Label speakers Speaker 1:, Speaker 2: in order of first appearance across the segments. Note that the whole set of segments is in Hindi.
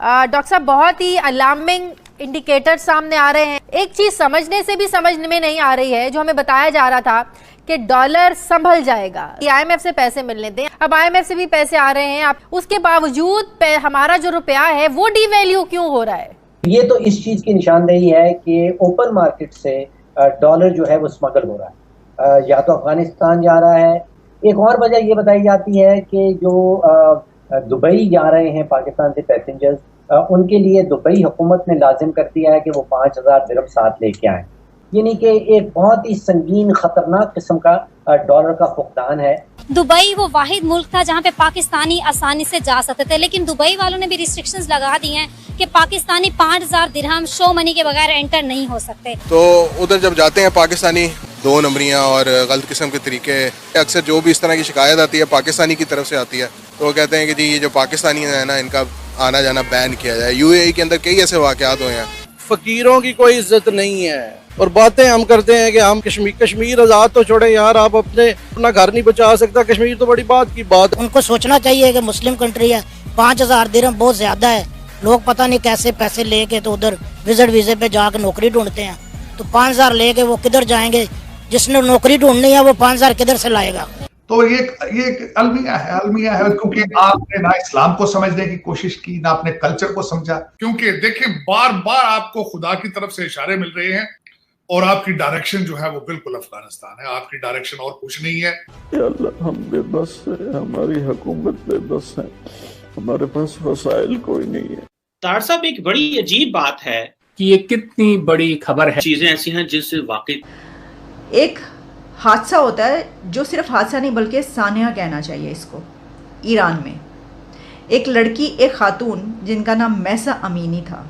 Speaker 1: डॉक्टर साहब, बहुत ही अलार्मिंग इंडिकेटर सामने आ रहे हैं। एक चीज समझने से भी समझ में नहीं आ रही है, जो हमें बताया जा रहा था कि डॉलर संभल जाएगा, ये आईएमएफ से पैसे मिलने दें। अब आईएमएफ से भी पैसे आ रहे हैं, आप उसके बावजूद हमारा जो रुपया है वो डिवैल्यू क्यों हो रहा है?
Speaker 2: ये तो इस चीज की निशानदेही है कि ओपन मार्केट से डॉलर जो है वो स्मगल हो रहा है, या तो अफगानिस्तान जा रहा है। एक और वजह ये बताई जाती है कि जो दुबई जा रहे हैं पाकिस्तान से पैसेंजर्स, उनके लिए दुबई हुकूमत ने लाजिम कर दिया है कि वो 5,000 दिरहम साथ लेके आए, यानी कि एक बहुत ही संगीन खतरनाक किस्म का डॉलर का फुकदान है।
Speaker 3: दुबई वो वाहिद मुल्क था जहाँ पे पाकिस्तानी आसानी से जा सकते थे, लेकिन दुबई वालों ने भी रिस्ट्रिक्शंस लगा दी हैं कि पाकिस्तानी 5,000 दिरहम शो मनी के बगैर एंटर नहीं हो सकते।
Speaker 4: तो उधर जब जाते हैं पाकिस्तानी, 2 नंबरियाँ और गलत किस्म के तरीके, अक्सर जो भी इस तरह की शिकायत आती है पाकिस्तानी की तरफ से आती है, तो वो कहते हैं कि जी ये जो पाकिस्तानी है ना, इनका आना जाना बैन किया जाए। यूएई के अंदर कई ऐसे वाकयात हुए हैं।
Speaker 5: फकीरों की कोई इज्जत नहीं है और बातें हम करते हैं कि हम कश्मीर आजाद तो छोड़े यार, आप अपना घर नहीं बचा सकता, कश्मीर तो बड़ी बात की बात।
Speaker 6: उनको सोचना चाहिए कि मुस्लिम कंट्री है, 5,000 दिरहम बहुत ज्यादा है। लोग पता नहीं कैसे पैसे लेके तो उधर विजिट वीजे पे जाकर नौकरी ढूंढते हैं, तो 5,000 लेके वो किधर जाएंगे? जिसने नौकरी ढूंढनी है वो 5,000 किधर से लाएगा?
Speaker 7: तो ये एक अलमिया है क्योंकि आपने ना इस्लाम को समझने की कोशिश की, ना अपने कल्चर को समझा।
Speaker 8: क्योंकि देखें, बार बार आपको खुदा की तरफ से इशारे मिल रहे हैं और आपकी डायरेक्शन जो है वो बिल्कुल अफगानिस्तान है, आपकी डायरेक्शन और कुछ नहीं है।
Speaker 9: या अल्लाह, हम बेबस है, हमारी हुकूमत बेबस है, हमारे पास वसाइल कोई नहीं है।
Speaker 10: तार साहब, एक बड़ी अजीब बात है
Speaker 11: कि ये कितनी बड़ी खबर है।
Speaker 10: चीजें ऐसी हैं जिससे वाकई
Speaker 12: एक हादसा होता है, जो सिर्फ हादसा नहीं बल्कि सानिया कहना चाहिए इसको। ईरान में एक लड़की, एक खातून जिनका नाम मैसा अमीनी था,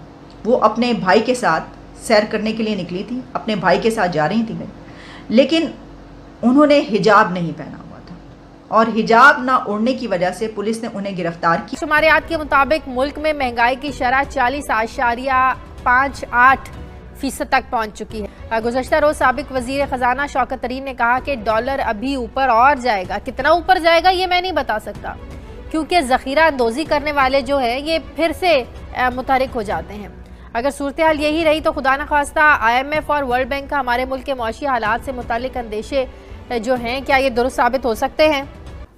Speaker 12: वो अपने भाई के साथ सैर करने के लिए निकली थी, अपने भाई के साथ जा रही थी, लेकिन उन्होंने हिजाब नहीं पहना हुआ था और हिजाब ना ओढ़ने की वजह से पुलिस ने उन्हें गिरफ्तार किया।
Speaker 1: शुमारियात के मुताबिक मुल्क में महंगाई की शरह 40.58% तक पहुंच चुकी है। गुज़श्ता रोज साबिक वजीर खजाना शौकत तरीन ने कहा कि डॉलर अभी ऊपर और जाएगा। कितना ऊपर जाएगा ये मैं नहीं बता सकता, क्योंकि जखीरा अंदोजी करने वाले जो है ये फिर से मुतहरिक हो जाते हैं। अगर सूरत हाल यही रही तो खुदा न खास्ता IMF और वर्ल्ड बैंक का हमारे मुल्क के मौशी हालात से मुतालिक अंदेशे जो हैं, क्या ये दुरुस्त साबित हो सकते हैं?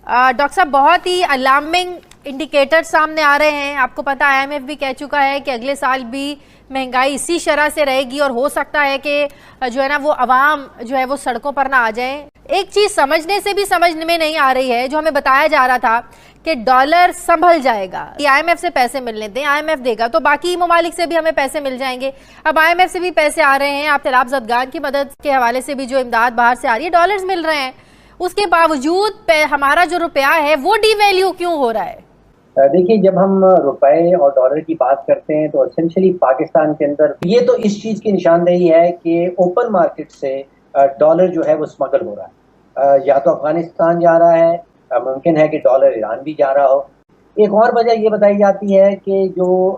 Speaker 1: डॉक्टर साहब, बहुत ही अलार्मिंग इंडिकेटर सामने आ रहे हैं। आपको पता है IMF भी कह चुका है कि अगले साल भी महंगाई इसी शरह से रहेगी और हो सकता है कि जो है ना वो अवाम जो है वो सड़कों पर ना आ जाए। एक चीज समझने से भी समझ में नहीं आ रही है, जो हमें बताया जा रहा था कि डॉलर संभल जाएगा, ये IMF से पैसे मिलने दें, IMF देगा तो बाकी ममालिक से भी हमें पैसे मिल जाएंगे। अब IMF से भी पैसे आ रहे हैं, आप तैलाब ज़दगान की मदद के हवाले से भी जो इमदाद बाहर से आ रही है, डॉलर्स मिल रहे हैं, उसके बावजूद हमारा जो रुपया है वो डिवैल्यू क्यों हो रहा है?
Speaker 2: देखिए, जब हम रुपए और डॉलर की बात करते हैं तो एसेंशियली पाकिस्तान के अंदर ये तो इस चीज की निशानदेही है कि ओपन मार्केट से डॉलर जो है वो स्मगल हो रहा है, या तो अफगानिस्तान जा रहा है, मुमकिन है कि डॉलर ईरान भी जा रहा हो। एक और वजह ये बताई जाती है कि जो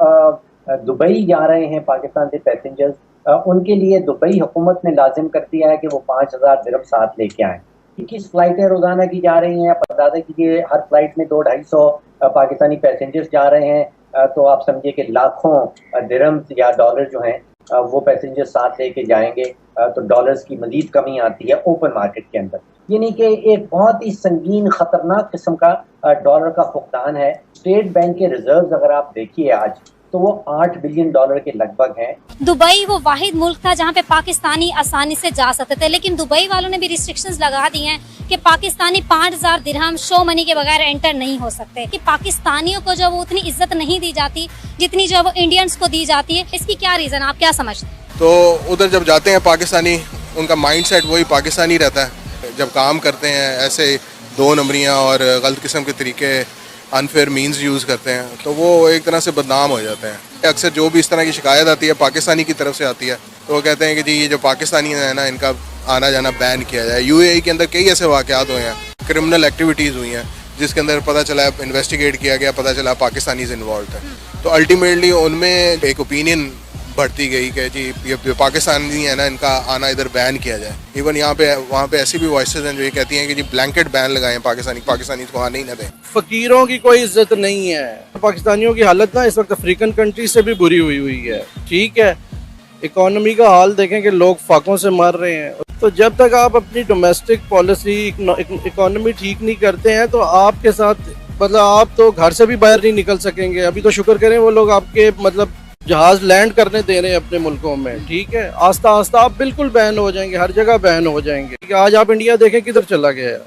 Speaker 2: दुबई जा रहे हैं पाकिस्तान से पैसेंजर्स, उनके लिए दुबई हुकूमत ने लाजिम कर दिया है कि वो 5,000 दिरहम साथ लेके आए। 21 फ्लाइटें रोजाना की जा रही हैं, आप अंदाजा कीजिए हर फ्लाइट में 200-250 पाकिस्तानी पैसेंजर्स जा रहे हैं, तो आप समझिए कि लाखों दिरहम या डॉलर जो हैं वो पैसेंजर्स साथ लेके जाएंगे, तो डॉलर्स की मजीद कमी आती है ओपन मार्केट के अंदर, यानी कि एक बहुत ही संगीन खतरनाक किस्म का डॉलर का फुकदान है। स्टेट बैंक के रिजर्व्स अगर आप देखिए आज, तो वो $8 बिलियन के लगभग हैं।
Speaker 3: दुबई वो वाहिद मुल्क था जहाँ पे पाकिस्तानी आसानी से जा सकते थे, लेकिन दुबई वालों ने भी रिस्ट्रिक्शंस लगा दी हैं कि पाकिस्तानी 5,000 दिरहम शो मनी के बगैर एंटर नहीं हो सकते। कि पाकिस्तानियों को जो वो उतनी इज्जत नहीं दी जाती जितनी जो वो इंडियंस को दी जाती है, इसकी क्या रीजन, आप क्या समझते हैं?
Speaker 4: तो उधर जब जाते हैं पाकिस्तानी, उनका माइंडसेट वही पाकिस्तानी रहता है। जब काम करते हैं ऐसे 2 नंबरियाँ और गलत किस्म के तरीके, अनफेयर मीन्स यूज़ करते हैं, तो वो एक तरह से बदनाम हो जाते हैं। अक्सर जो भी इस तरह की शिकायत आती है पाकिस्तानी की तरफ से आती है, तो वो कहते हैं कि जी ये जो पाकिस्तानी है ना, इनका आना जाना बैन किया जाए। यूएई के अंदर कई ऐसे वाकयात हुए हैं, क्रिमिनल एक्टिविटीज़ हुई हैं, जिसके अंदर पता चला, इन्वेस्टिगेट किया गया, पता चला पाकिस्तानीज इन्वॉल्व है। तो अल्टीमेटली उनमें एक ओपिनियन बढ़ती गई कि जी ये पाकिस्तानी है ना, इनका आना इधर बैन किया जाए। इवन यहाँ पे वहाँ पे ऐसी भी वॉइसेस हैं जो ये कहती हैं कि जी ब्लैंकेट बैन लगाएं, पाकिस्तानी को आने ही ना दें।
Speaker 5: फकीरों की कोई इज्जत नहीं है। पाकिस्तानियों की हालत ना इस वक्त अफ्रीकन कंट्री से भी बुरी हुई है। ठीक है, इकोनॉमी का हाल देखें कि लोग फाकों से मर रहे हैं। तो जब तक आप अपनी डोमेस्टिक पॉलिसी इकोनॉमी ठीक नहीं करते हैं तो आपके साथ मतलब आप तो घर से भी बाहर नहीं निकल सकेंगे। अभी तो शुक्र करें वो लोग आपके मतलब जहाज लैंड करने दे रहे हैं अपने मुल्कों में। ठीक है, आस्ता आस्ता आप बिल्कुल बैन हो जाएंगे, हर जगह बैन हो जाएंगे। आज आप इंडिया देखें किधर चला गया है।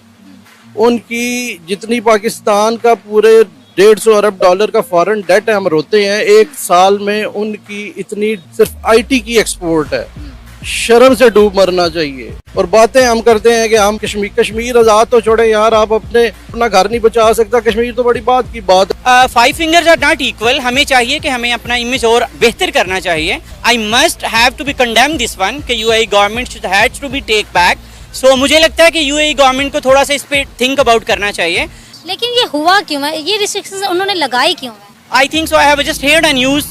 Speaker 5: उनकी जितनी पाकिस्तान का पूरे 150 अरब डॉलर का फॉरेन डेट हम रोते हैं, एक साल में उनकी इतनी सिर्फ आईटी की एक्सपोर्ट है। शर्म से डूब मरना चाहिए। और बातें हम करते हैं कि हम कश्मीर आजाद तो छोड़े यार, आप अपना घर नहीं बचा सकता, कश्मीर तो बड़ी बात की बात।
Speaker 13: 5 फिंगर्स आर नॉट इक्वल। हमें चाहिए कि हमें अपना इमेज और बेहतर करना चाहिए। I must have to be condemn this one कि UAE government should have to be take back. So मुझे लगता है कि यूएई गवर्नमेंट को थोड़ा सा इस पे थिंक अबाउट करना चाहिए।
Speaker 3: लेकिन ये हुआ क्यों है, ये रिस्ट्रिक्शंस उन्होंने लगाई क्यों है?
Speaker 13: I think so. I have just heard a news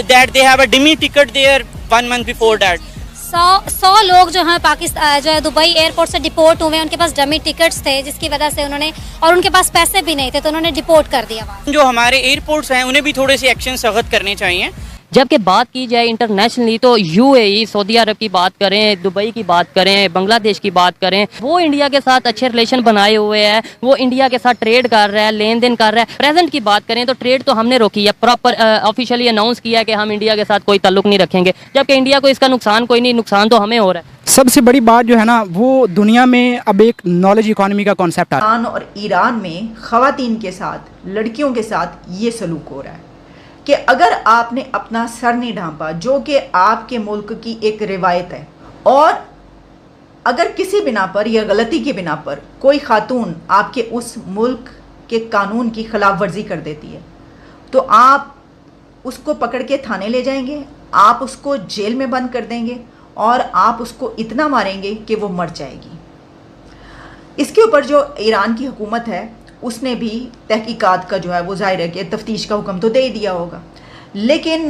Speaker 13: that they have a dummy ticket there 1 month before that.
Speaker 3: 100 लोग जो हैं पाकिस्तान जो है दुबई एयरपोर्ट से डिपोर्ट हुए, उनके पास डमी टिकट्स थे जिसकी वजह से उन्होंने, और उनके पास पैसे भी नहीं थे तो उन्होंने डिपोर्ट कर दिया।
Speaker 13: जो हमारे एयरपोर्ट्स हैं उन्हें भी थोड़े से एक्शन सख्त करने चाहिए।
Speaker 14: जबकि बात की जाए इंटरनेशनली तो यूएई, सऊदी अरब की बात करें, दुबई की बात करें, बांग्लादेश की बात करें, वो इंडिया के साथ अच्छे रिलेशन बनाए हुए हैं। वो इंडिया के साथ ट्रेड कर रहा है, लेन देन कर रहा है। प्रेजेंट की बात करें तो ट्रेड तो हमने रोकी है, प्रॉपर ऑफिशियली अनाउंस किया है कि हम इंडिया के साथ कोई ताल्लुक नहीं रखेंगे, जबकि इंडिया को इसका नुकसान कोई नहीं, नुकसान तो हमें हो रहा है।
Speaker 15: सबसे बड़ी बात जो है ना, वो दुनिया में अब एक नॉलेज इकोनॉमी का कॉन्सेप्ट आ रहा है।
Speaker 12: और ईरान में खवातीन के साथ, लड़कियों के साथ ये सलूक हो रहा है कि अगर आपने अपना सर नहीं ढांपा, जो कि आपके मुल्क की एक रिवायत है, और अगर किसी बिना पर या गलती की बिना पर कोई खातून आपके उस मुल्क के कानून की खिलाफ वर्जी कर देती है, तो आप उसको पकड़ के थाने ले जाएंगे, आप उसको जेल में बंद कर देंगे और आप उसको इतना मारेंगे कि वो मर जाएगी। इसके ऊपर जो ईरान की हुकूमत है उसने भी तहकीकात का जो है वो जाहिर है कि तफ्तीश का हुक्म तो दे ही दिया होगा, लेकिन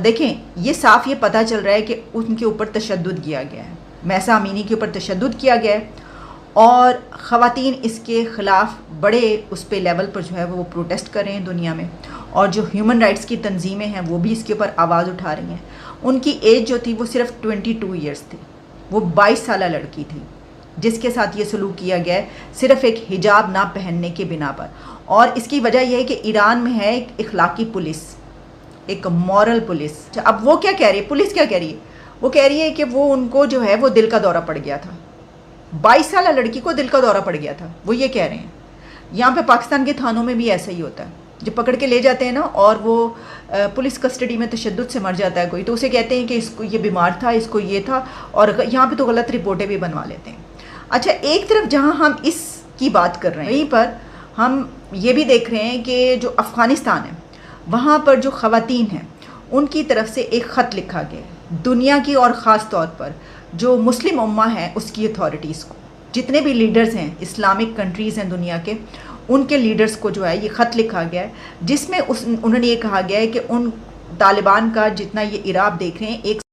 Speaker 12: देखें ये साफ ये पता चल रहा है कि उनके ऊपर तशद्दुद किया गया है, महसा अमीनी के ऊपर तशद्दुद किया गया है, और ख़वातीन इसके ख़िलाफ़ बड़े उस पे लेवल पर जो है वो प्रोटेस्ट कर रहे हैं दुनिया में, और जो ह्यूमन राइट्स की तंजीमें हैं वो भी इसके ऊपर आवाज़ उठा रही हैं। उनकी एज जो थी वो सिर्फ 22 ईयर्स थी, वो 22 साल लड़की थी जिसके साथ ये सलूक किया गया है सिर्फ एक हिजाब ना पहनने के बिना पर। और इसकी वजह यह है कि ईरान में है एक इखलाकी पुलिस, एक मॉरल पुलिस। अब वो क्या कह रही है, पुलिस क्या कह रही है, वो कह रही है कि वो उनको जो है वो दिल का दौरा पड़ गया था, 22 साल लड़की को दिल का दौरा पड़ गया था, वो ये कह रहे हैं। यहाँ पे पाकिस्तान के थानों में भी ऐसा ही होता है, जब पकड़ के ले जाते हैं ना और वो पुलिस कस्टडी में तशद्दुद से मर जाता है कोई, तो उसे कहते हैं कि इसको ये बीमार था, इसको ये था, और यहाँ पे तो गलत रिपोर्टें भी बनवा लेते हैं। अच्छा, एक तरफ जहाँ हम इसकी बात कर रहे हैं, वहीं पर हम ये भी देख रहे हैं कि जो अफ़गानिस्तान है वहाँ पर जो ख़वातीन हैं उनकी तरफ से एक ख़त लिखा गया दुनिया की, और ख़ास तौर पर जो मुस्लिम उम्मा है उसकी अथॉरिटीज़ को, जितने भी लीडर्स हैं इस्लामिक कंट्रीज़ हैं दुनिया के, उनके लीडर्स को जो है ये ख़त लिखा गया है, जिसमें उन्होंने ये कहा गया है कि उन तालिबान का जितना ये इराब देख रहे हैं एक